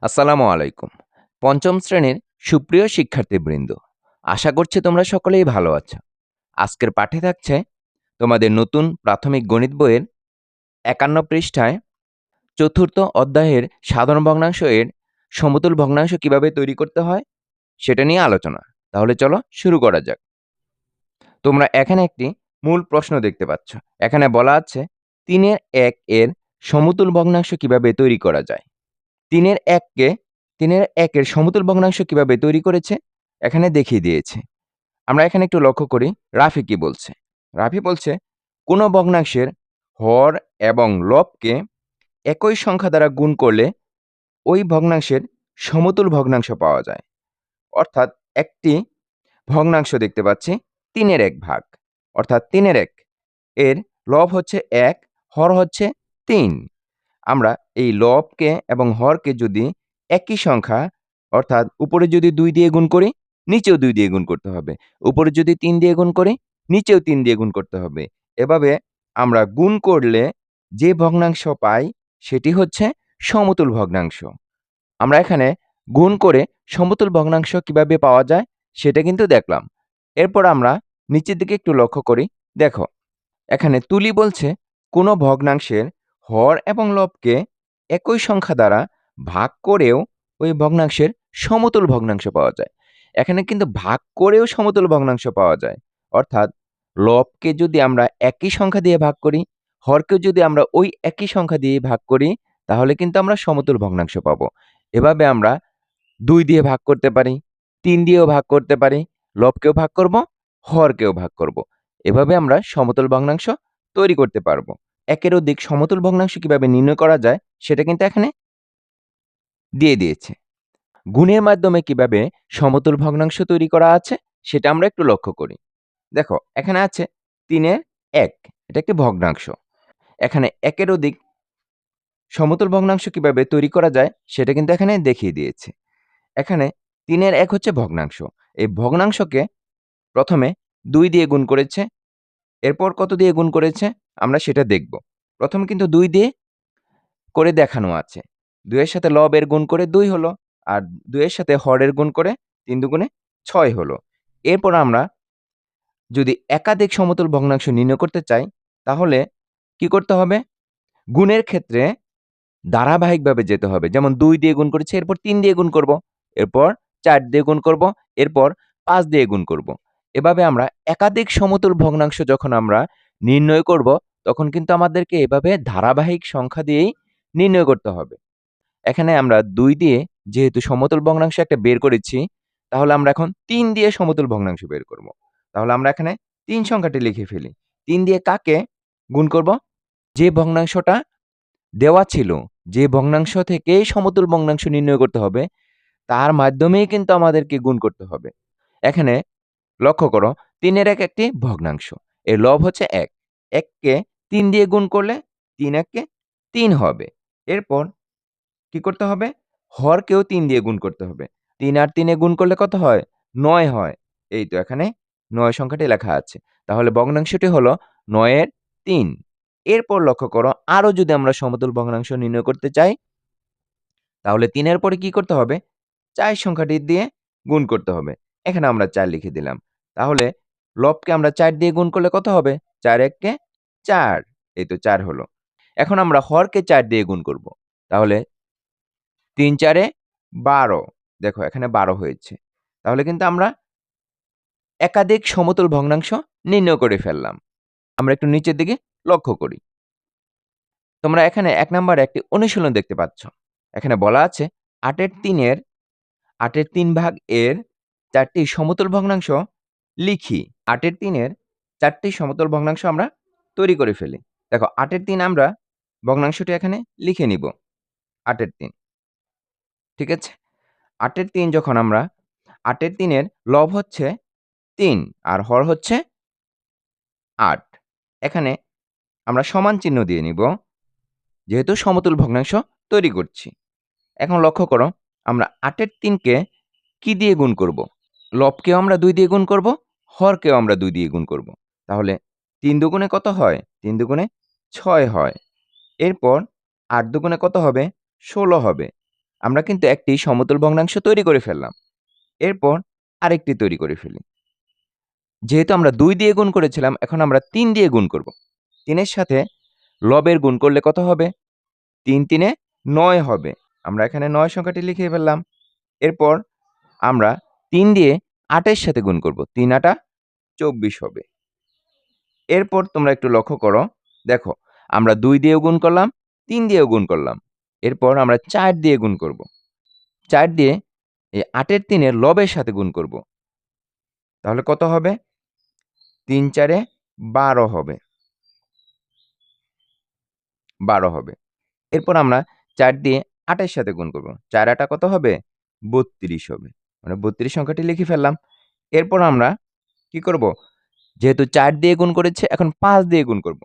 আসসালামু আলাইকুম। পঞ্চম শ্রেণীর সুপ্রিয় শিক্ষার্থীবৃন্দ, আশা করছি তোমরা সকলেই ভালো আছো। আজকের পাঠে থাকছে তোমাদের নতুন প্রাথমিক গণিত বইয়ের ৫১ পৃষ্ঠায় ৪র্থ অধ্যায়ের সাধারণ ভগ্নাংশ এর সমতুল ভগ্নাংশ কিভাবে তৈরি করতে হয় সেটা নিয়ে আলোচনা। তাহলে চলো শুরু করা যাক। তোমরা এখানে একটি মূল প্রশ্ন দেখতে পাচ্ছ। এখানে বলা আছে ৩ এর ১ এর সমতুল ভগ্নাংশ কিভাবে তৈরি করা যায়। ৩ এর ১ এর সমতুল ভগ্নাংশ কিভাবে তৈরি করেছে এখানে দেখিয়ে দিয়েছে। আমরা এখানে একটু লক্ষ্য করি রাফি কি বলছে। রাফি বলছে কোনো ভগ্নাংশের হর এবং লবকে একই সংখ্যা দ্বারা গুণ করলে ওই ভগ্নাংশের সমতুল ভগ্নাংশ পাওয়া যায়। অর্থাৎ একটি ভগ্নাংশ দেখতে পাচ্ছি ৩ এর ১ ভাগ, অর্থাৎ ৩ এর ১ এর লব হচ্ছে ১, হর হচ্ছে ৩। আমরা এই লবকে এবং হরকে যদি একই সংখ্যা, অর্থাৎ উপরে যদি ২ দিয়ে গুণ করি, নিচেও ২ দিয়ে গুণ করতে হবে। উপরে যদি ৩ দিয়ে গুণ করি, নিচেও ৩ দিয়ে গুণ করতে হবে। এভাবে আমরা গুণ করলে যে ভগ্নাংশ পাই সেটি হচ্ছে সমতুল ভগ্নাংশ। আমরা এখানে গুণ করে সমতুল ভগ্নাংশ কিভাবে পাওয়া যায় সেটা কিন্তু দেখলাম। এরপর আমরা নিচের দিকে একটু লক্ষ্য করি। দেখো, এখানে তুলি বলছে কোনো ভগ্নাংশের হর এবং লবকে একই সংখ্যা দ্বারা ভাগ করেও ওই ভগ্নাংশের সমতুল ভগ্নাংশ পাওয়া যায়। এখানে কিন্তু ভাগ করেও সমতুল ভগ্নাংশ পাওয়া যায়। অর্থাৎ লবকে যদি আমরা একই সংখ্যা দিয়ে ভাগ করি, হরকেও যদি আমরা ওই একই সংখ্যা দিয়ে ভাগ করি, তাহলে কিন্তু আমরা সমতুল ভগ্নাংশ পাবো। এভাবে আমরা ২ দিয়ে ভাগ করতে পারি, ৩ দিয়েও ভাগ করতে পারি, লবকেও ভাগ করব, হরকেও ভাগ করব। এভাবে আমরা সমতুল ভগ্নাংশ তৈরি করতে পারবো। একের অধিক সমতুল ভগ্নাংশ কিভাবে নির্ণয় করা যায় সেটা কিন্তু এখানে দিয়ে দিয়েছে। গুণের মাধ্যমে কিভাবে সমতুল ভগ্নাংশ তৈরি করা আছে সেটা আমরা একটু লক্ষ্য করি। দেখো, এখানে আছে ৩ এর ১, এটা একটি ভগ্নাংশ। এখানে একের অধিক সমতুল ভগ্নাংশ কিভাবে তৈরি করা যায় সেটা কিন্তু এখানে দেখিয়ে দিয়েছে। এখানে ৩ এর ১ হচ্ছে ভগ্নাংশ। এই ভগ্নাংশকে প্রথমে ২ দিয়ে গুণ করেছে। এরপর কত দিয়ে গুণ করেছে আমরা সেটা দেখব। প্রথমে কিন্তু ২ দিয়ে করে দেখানো আছে। ২ এর সাথে লবের গুণ করে ২ হলো। আর ২ এর সাথে হরের গুণ করে ৩ দুগুণে ৬ হলো। এরপর আমরা যদি একাধিক সমতুল ভগ্নাংশ নির্ণয় করতে চাই, তাহলে কি করতে হবে? গুণের ক্ষেত্রে ধারাবাহিকভাবে যেতে হবে। যেমন ২ দিয়ে গুণ করেছি, এরপর ৩ দিয়ে গুণ করব, এরপর ৪ দিয়ে গুণ করব, এরপর ৫ দিয়ে গুণ করব। এভাবে আমরা একাধিক সমতুল ভগ্নাংশ যখন আমরা নির্ণয় করব, তখন কিন্তু আমাদেরকে এভাবে ধারাবাহিক সংখ্যা দিয়েই নির্ণয় করতে হবে। এখানে আমরা ২ দিয়ে যেহেতু সমতুল ভগ্নাংশ একটা বের করেছি, তাহলে আমরা এখন ৩ দিয়ে সমতুল ভগ্নাংশ বের করব। তাহলে আমরা এখানে ৩ সংখ্যাটি লিখে ফেলি। ৩ দিয়ে কাকে গুণ করব? যে ভগ্নাংশটা দেওয়া ছিল, যে ভগ্নাংশ থেকেই সমতুল ভগ্নাংশ নির্ণয় করতে হবে, তার মাধ্যমেই কিন্তু আমাদেরকে গুণ করতে হবে। এখানে লক্ষ্য করো ৩ এর ১ একটি ভগ্নাংশ। এর লব হচ্ছে ১। ১ কে ৩ দিয়ে গুণ করলে ৩ ১ কে ৩ হবে। এরপর কি করতে হবে? হরকেও ৩ দিয়ে গুণ করতে হবে। ৩ আর ৩ এ গুণ করলে কত হয়? ৯ হয়। এই তো এখানে ৯ সংখ্যাটি লেখা আছে। তাহলে ভগ্নাংশটি হলো ৯ এর ৩। এরপর লক্ষ্য করো আরো যদি আমরা সমতুল ভগ্নাংশ নির্ণয় করতে চাই, তাহলে ৩ এর পরে কি করতে হবে? ৪ সংখ্যাটি দিয়ে গুণ করতে হবে। এখানে আমরা ৪ লিখে দিলাম। তাহলে লবকে আমরা ৪ দিয়ে গুণ করলে কত হবে? ৪ ১ কে ৪। এই তো ৪ হলো। এখন আমরা হরকে ৪ দিয়ে গুণ করব। তাহলে ৩ ৪ এ ১২। দেখো এখানে ১২ হয়েছে। তাহলে কিন্তু আমরা একাধিক সমতুল ভগ্নাংশ নির্ণয় করে ফেললাম। আমরা একটু নিচের দিকে লক্ষ্য করি। তোমরা এখানে ১ নাম্বারে একটি অনুশীলন দেখতে পাচ্ছ। এখানে বলা আছে ৮ এর ৩ এর ৮ এর ৩ ভাগ এর ৪ টি সমতুল ভগ্নাংশ লিখি। ৮ এর ৩ এর ৪ টি সমতুল ভগ্নাংশ আমরা তৈরি করে ফেলি। দেখো ৮ এর ৩ আমরা ভগ্নাংশটি এখানে লিখে নিব। ৮ এর ৩। ঠিক আছে? ৮ এর ৩ যখন আমরা ৮ এর ৩ এর লব হচ্ছে ৩ আর হর হচ্ছে ৮। এখানে আমরা সমান চিহ্ন দিয়ে নিব। যেহেতু সমতুল ভগ্নাংশ তৈরি করছি। এখন লক্ষ্য করো আমরা ৮ এর ৩ কে কি দিয়ে গুণ করব? লবকেও আমরা ২ দিয়ে গুণ করব, হরকেও আমরা ২ দিয়ে গুণ করব। তাহলে ৩ দুগুণে কত হয়? ৩ দুগুণে ৬ হয়। এরপর ৮ দুগুণে কত হবে? ১৬ হবে। আমরা কিন্তু একটি সমতল ভগ্নাংশ তৈরি করে ফেললাম। এরপর আরেকটি তৈরি করে ফেলি। যেহেতু আমরা ২ দিয়ে গুণ করেছিলাম, এখন আমরা ৩ দিয়ে গুণ করব। ৩ এর সাথে লবের গুণ করলে কত হবে? ৩ ৩ এ ৯ হবে। আমরা এখানে ৯ সংখ্যাটি লিখে ফেললাম। এরপর আমরা ৩ দিয়ে ৮ এর সাথে গুণ করব। ৩ ৮ ২৪ হবে। এরপর তোমরা একটু লক্ষ্য করো। দেখো, আমরা ২ দিয়েও গুণ করলাম, ৩ দিয়েও গুণ করলাম। এরপর আমরা ৪ দিয়ে গুণ করব। ৪ দিয়ে এই ৮ এর ৩ এর লবের সাথে গুণ করব। তাহলে কত হবে? ৩ ৪ এ ১২ হবে। ১২ হবে। এরপর আমরা ৪ দিয়ে ৮ এর সাথে গুণ করব। ৪ ৮ কত হবে? ৩২ হবে। আমরা ৩২ সংখ্যাটি লিখে ফেললাম। এরপর আমরা কি করব? যেহেতু ৪ দিয়ে গুণ করেছে, এখন ৫ দিয়ে গুণ করব।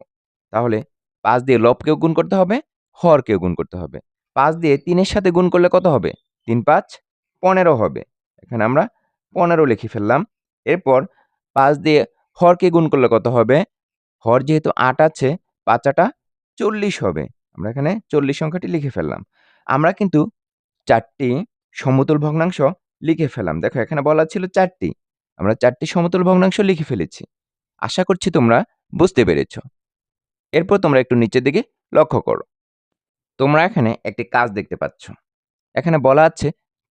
তাহলে ৫ দিয়ে লবকেও গুণ করতে হবে, হরকেও গুণ করতে হবে। ৫ দিয়ে ৩ এর সাথে গুণ করলে কত হবে? ৩ ৫ ১৫ হবে। এখানে আমরা ১৫ লিখে ফেললাম। এরপর ৫ দিয়ে হরকে গুণ করলে কত হবে? হর যেহেতু ৮ আছে, ৫ ৮ ৪০ হবে। আমরা এখানে ৪০ সংখ্যাটি লিখে ফেললাম। আমরা কিন্তু ৪ টি সমতুল ভগ্নাংশ লিখে ফেললাম। দেখো, এখানে বলা ছিল ৪ টি। আমরা ৪ টি সমতুল ভগ্নাংশ লিখে ফেলেছি। আশা করছি তোমরা বুঝতে পেরেছ। এরপর তোমরা একটু নিচের দিকে লক্ষ্য করো। তোমরা এখানে একটি কাজ দেখতে পাচ্ছ। এখানে বলা আছে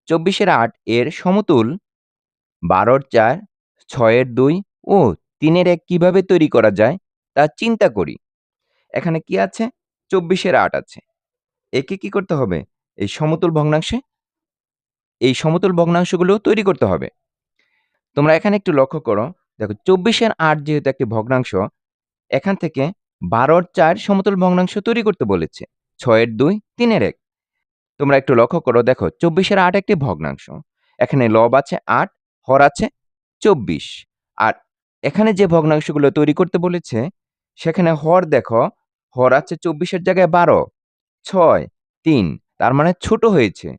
২৪ এর ৮ এর সমতুল ১২ এর ৪, ৬ এর ২ ও ৩ এর ১ কিভাবে তৈরি করা যায় তা চিন্তা করি। এখানে কি আছে? ২৪ এর ৮ আছে। একে কি করতে হবে? এই সমতুল ভগ্নাংশগুলো তৈরি করতে হবে। তোমরা এখানে একটু লক্ষ্য করো। দেখো, ২৪ এর ৮ যেহেতু একটি ভগ্নাংশ, এখান থেকে ১২ এর ৪ সমতুল ভগ্নাংশ তৈরি করতে বলেছে। ৬ এর ২, ৩ এর ১। তোমরা একটু লক্ষ্য করো। দেখো, ২৪ এর ৮ একটি ভগ্নাংশ। এখানে লব আছে ৮, হর আছে ২৪। আর এখানে যে ভগ্নাংশগুলো তৈরি করতে বলেছে, সেখানে হর দেখো, হর আছে ২৪ এর জায়গায় ১২, ৬, ৩, তার মানে ছোট হয়েছে।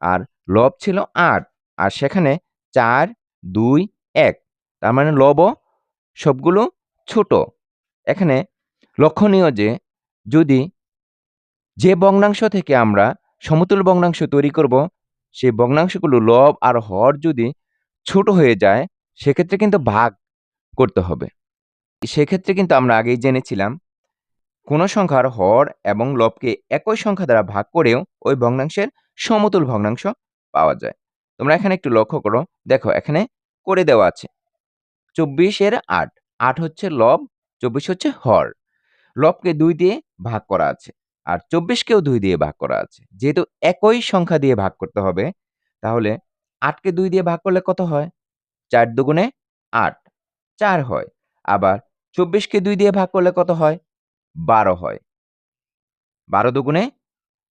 আর লব ছিল ৮, আর সেখানে ৪, ২, ১, তার মানে লবও সবগুলো ছোট। এখানে লক্ষণীয় যে যে ভগ্নাংশ থেকে আমরা সমতুল ভগ্নাংশ তৈরি করব, সেই ভগ্নাংশগুলো লব আর হর যদি ছোট হয়ে যায়, সেক্ষেত্রে কিন্তু ভাগ করতে হবে। সেক্ষেত্রে কিন্তু আমরা আগেই জেনেছিলাম, কোনো সংখ্যার হর এবং লবকে একই সংখ্যা দ্বারা ভাগ করেও ওই ভগ্নাংশের সমতুল ভগ্নাংশ পাওয়া যায়। তোমরা এখানে একটু লক্ষ্য করো। দেখো, এখানে করে দেওয়া আছে ২৪ এর ৮। ৮ হচ্ছে লব, ২৪ হচ্ছে হর। লবকে ২ দিয়ে ভাগ করা আছে, আর ২৪ কেও ২ দিয়ে ভাগ করা আছে। যেহেতু একই সংখ্যা দিয়ে ভাগ করতে হবে, তাহলে ৮ কে ২ দিয়ে ভাগ করলে কত হয়? ৪ দুগুণে ৮, ৪ হয়। আবার ২৪ কে ২ দিয়ে ভাগ করলে কত হয়? ১২ হয়। ১২ দুগুণে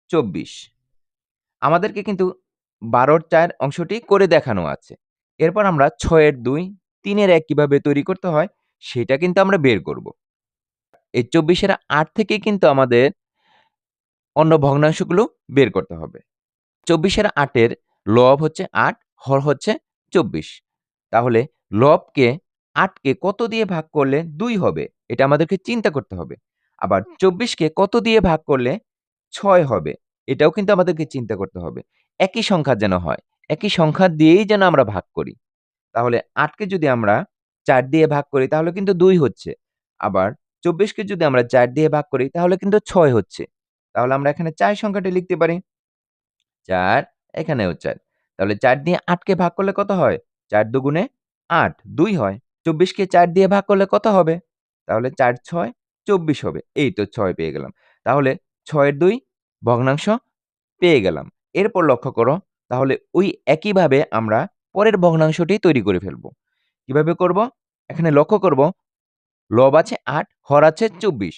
২৪। আমাদেরকে কিন্তু ১২ এর ৪ অংশটি করে দেখানো আছে। এরপর আমরা ৬ এর ২, ৩ এর ১ কিভাবে তৈরি করতে হয়, সেটা কিন্তু আমরা বের করব। এই ২৪ এর ৮ থেকেই কিন্তু আমাদের অন্য ভগ্নাংশগুলো বের করতে হবে। ২৪ এর ৮ এর লব হচ্ছে ৮, হর হচ্ছে ২৪। তাহলে লবকে ৮ কে কত দিয়ে ভাগ করলে ২ হবে? এটা আমাদেরকে চিন্তা করতে হবে। আবার ২৪ কে কত দিয়ে ভাগ করলে ৬ হবে? এটাও কিন্তু আমাদেরকে চিন্তা করতে হবে। একই সংখ্যা যেন হয়। একই সংখ্যা দিয়েই যেন আমরা ভাগ করি। তাহলে ৮ কে যদি আমরা ৪ দিয়ে ভাগ করি, তাহলে কিন্তু ২ হচ্ছে। আবার ২৪ কে যদি আমরা ৪ দিয়ে ভাগ করি, তাহলে কিন্তু ৬ হচ্ছে। তাহলে আমরা এখানে ৪ সংখ্যাটি লিখতে পারি। ৪, এখানেও ৪। তাহলে ৪ দিয়ে ৮ কে ভাগ করলে কত হয়? ৪ দুগুণে ৮, ২ হয়। ২৪ কে ৪ দিয়ে ভাগ করলে কত হবে? তাহলে ৪ ৬ ২৪ হবে। এই তো ৬ পেয়ে গেলাম। তাহলে ৬ এর ২ ভগ্নাংশ পেয়ে গেলাম। এরপর লক্ষ্য করো, তাহলে ওই একইভাবে আমরা পরের ভগ্নাংশটি তৈরি করে ফেলব। কিভাবে করব? এখানে লক্ষ্য করব, লব আছে ৮, হর আছে ২৪।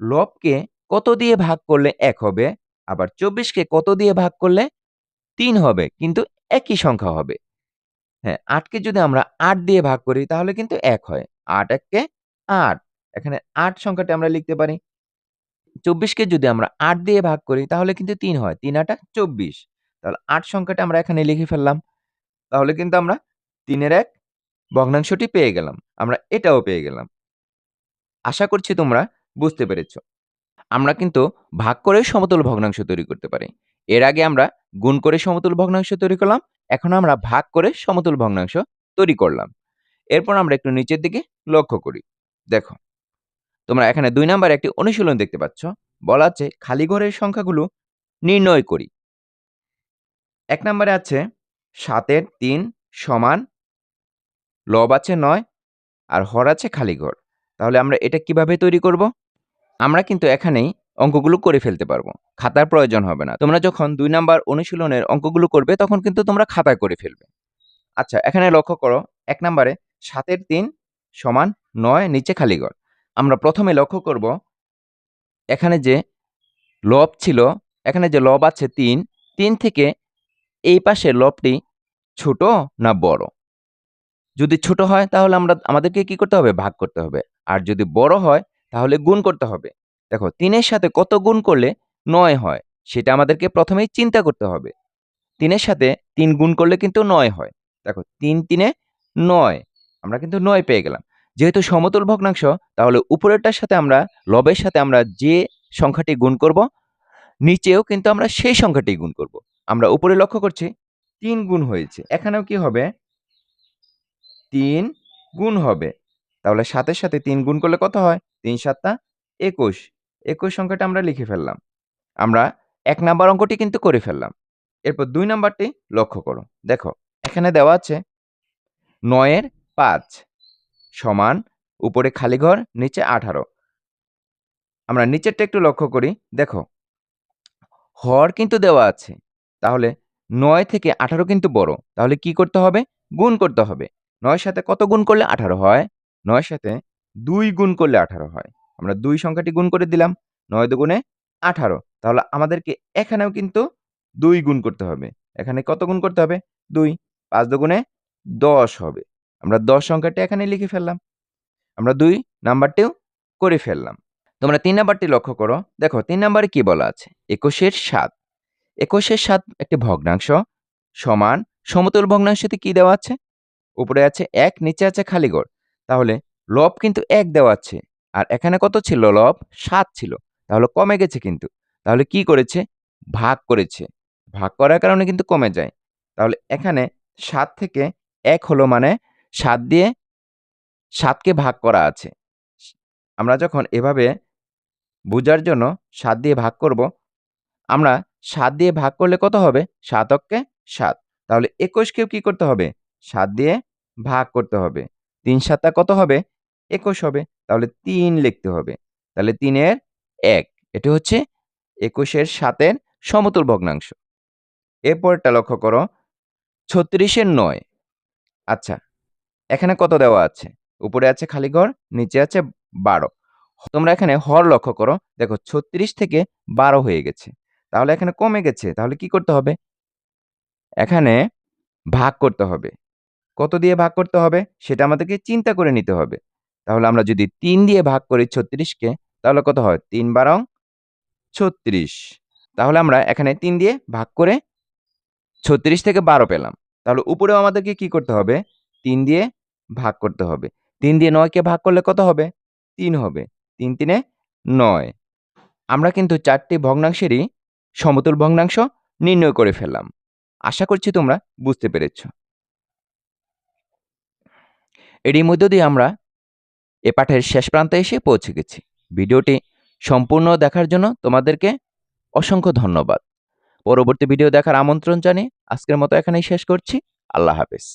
লবকে কত দিয়ে ভাগ করলে ১ হবে? আবার ২৪ কে কত দিয়ে ভাগ করলে ৩ হবে, কিন্তু একই সংখ্যা হবে। হ্যাঁ, ৮ কে যদি আমরা ৮ দিয়ে ভাগ করি, তাহলে কিন্তু ১ হয়। ৮ ১ কে ৮। এখানে ৮ সংখ্যাটি আমরা লিখতে পারি। ২৪ কে যদি আমরা ৮ দিয়ে ভাগ করি, তাহলে কিন্তু ৩ হয়। ৩ ৮ ২৪। তাহলে ৮ সংখ্যাটা আমরা এখানে লিখে ফেললাম। তাহলে কিন্তু আমরা ৩ এর ১ ভগ্নাংশটি পেয়ে গেলাম। আমরা এটাও পেয়ে গেলাম। আশা করছি তোমরা বুঝতে পেরেছ। আমরা কিন্তু ভাগ করে সমতল ভগ্নাংশ তৈরি করতে পারি। এর আগে আমরা গুণ করে সমতুল ভগ্নাংশ তৈরি করলাম, এখন আমরা ভাগ করে সমতুল ভগ্নাংশ তৈরি করলাম। এরপর আমরা একটু নিচের দিকে লক্ষ্য করি। দেখো, তোমরা এখানে ২ নাম্বারে একটি অনুশীলন দেখতে পাচ্ছ। বলা আছে খালি ঘরের সংখ্যাগুলো নির্ণয় করি। ১ নাম্বারে আছে ৭ এর ৩ সমান লব আছে ৯ আর হর আছে খালি ঘর। তাহলে আমরা এটা কিভাবে তৈরি করব? আমরা কিন্তু এখানেই অঙ্কগুলো করে ফেলতে পারবো। খাতার প্রয়োজন হবে না। তোমরা যখন ২ নাম্বার অনুশীলনের অঙ্কগুলো করবে তখন কিন্তু তোমরা খাতায় করে ফেলবে। আচ্ছা, এখানে লক্ষ্য করো ১ নাম্বারে ৭ এর ৩ সমান ৯ নিচে খালি ঘর। আমরা প্রথমে লক্ষ্য করব এখানে যে লব ছিল, এখানে যে লব আছে ৩, ৩ থেকে এই পাশের লবটি ছোট না বড়? যদি ছোট হয় তাহলে আমাদেরকে কি করতে হবে? ভাগ করতে হবে। আর যদি বড় হয় তাহলে গুণ করতে হবে। দেখো ৩ এর সাথে কত গুণ করলে ৯ হয় সেটা আমাদেরকে প্রথমেই চিন্তা করতে হবে। ৩ এর সাথে ৩ গুণ করলে কিন্তু ৯ হয়। দেখো ৩ ৩ এ ৯, আমরা কিন্তু ৯ পেয়ে গেলাম। যেহেতু সমতুল ভগ্নাংশ তাহলে উপরেরটার সাথে আমরা লবের সাথে আমরা যে সংখ্যাটি গুণ করব, নিচেও কিন্তু আমরা সেই সংখ্যাটি গুণ করব। আমরা উপরে লক্ষ্য করছি ৩ গুণ হয়েছে। এখানেও কি হবে? ৩ গুণ হবে। তাহলে ৭ এর সাথে ৩ গুণ করলে কত হয়? ৩ ৭ টা ২১। ২১ সংখ্যাটা আমরা লিখে ফেললাম। আমরা ১ নাম্বার অঙ্কটি কিন্তু করে ফেললাম। এরপর ২ নাম্বারটি লক্ষ্য করো। দেখো, এখানে দেওয়া আছে ৯ এর ৫ সমান উপরে খালি ঘর, নিচে ১৮। আমরা নিচেরটা একটু লক্ষ্য করি। দেখো, হর কিন্তু দেওয়া আছে। তাহলে ৯ থেকে ১৮ কিন্তু বড়। তাহলে কি করতে হবে? গুণ করতে হবে। ৯ সাথে কত গুণ করলে ১৮ হয়? ৯ সাথে ২ গুণ করলে ১৮ হয়। আমরা ২ সংখ্যাটি গুণ করে দিলাম। ৯ দুগুণে ১৮। তাহলে আমাদেরকে এখানেও কিন্তু ২ গুণ করতে হবে। এখানে কত গুণ করতে হবে? ২। ৫ দুগুণে ১০ হবে। আমরা ১০ সংখ্যাটি এখানে লিখে ফেললাম। আমরা ২ নাম্বারটিও করে ফেললাম। তোমরা ৩ নাম্বারটি লক্ষ্য করো। দেখো ৩ নাম্বারে কি বলা আছে? ২১ এর ৭। ২১ এর ৭ একটি ভগ্নাংশ সমান সমতুল ভগ্নাংশতে কি দেওয়া আছে? উপরে আছে ১, নিচে আছে খালি ঘর। তাহলে লব কিন্তু ১ দেওয়া আছে। আর এখানে কত ছিল লব? ৭ ছিল। তাহলে কমে গেছে কিন্তু। তাহলে কি করেছে? ভাগ করেছে। ভাগ করার কারণে কিন্তু কমে যায়। তাহলে এখানে ৭ থেকে ১ হলো মানে ৭ দিয়ে ৭ কে ভাগ করা আছে। আমরা যখন এভাবে বুঝার জন্য ৭ দিয়ে ভাগ করব, আমরা ৭ দিয়ে ভাগ করলে কত হবে? ৭ অক্কে ৭। তাহলে ২১ কেও কি করতে হবে? ৭ দিয়ে ভাগ করতে হবে। ৩ ৭ কত হবে? ২১ হবে। তাহলে ৩ লিখতে হবে। তাহলে ৩ এর ১। এটি হচ্ছে ২১ এর ৭ এর সমতুল ভগ্নাংশ। এরপরেরটা লক্ষ্য করো ৩৬ এর ৯। আচ্ছা, এখানে কত দেওয়া আছে? উপরে আছে খালি ঘর, নিচে আছে ১২। তোমরা এখানে হর লক্ষ্য করো। দেখো ৩৬ থেকে ১২ হয়ে গেছে। তাহলে এখানে কমে গেছে। তাহলে কি করতে হবে? এখানে ভাগ করতে হবে। কত দিয়ে ভাগ করতে হবে? সেটা আমাদেরকে চিন্তা করে নিতে হবে। তাহলে আমরা যদি ৩ দিয়ে ভাগ করি ৩৬ কে, তাহলে কত হয়? ৩ ১২ ৩৬। তাহলে আমরা এখানে ৩ দিয়ে ভাগ করে ৩৬ থেকে ১২ পেলাম। তাহলে উপরেও আমাদেরকে কি করতে হবে? ৩ দিয়ে ভাগ করতে হবে। ৩ দিয়ে ৯ কে ভাগ করলে কত হবে? ৩ হবে। ৩ ৩ এ ৯। আমরা কিন্তু ৪ টি ভগ্নাংশেরই সমতুল ভগ্নাংশ নির্ণয় করে ফেললাম। আশা করছি তোমরা বুঝতে পেরেছ। এরই মধ্য দিয়ে আমরা এ পাঠের শেষ প্রান্তে এসে পৌঁছে গেছি। ভিডিওটি সম্পূর্ণ দেখার জন্য তোমাদেরকে অসংখ্য ধন্যবাদ। পরবর্তী ভিডিও দেখার আমন্ত্রণ জানিয়ে আজকের মতো এখানেই শেষ করছি। আল্লাহ হাফেজ।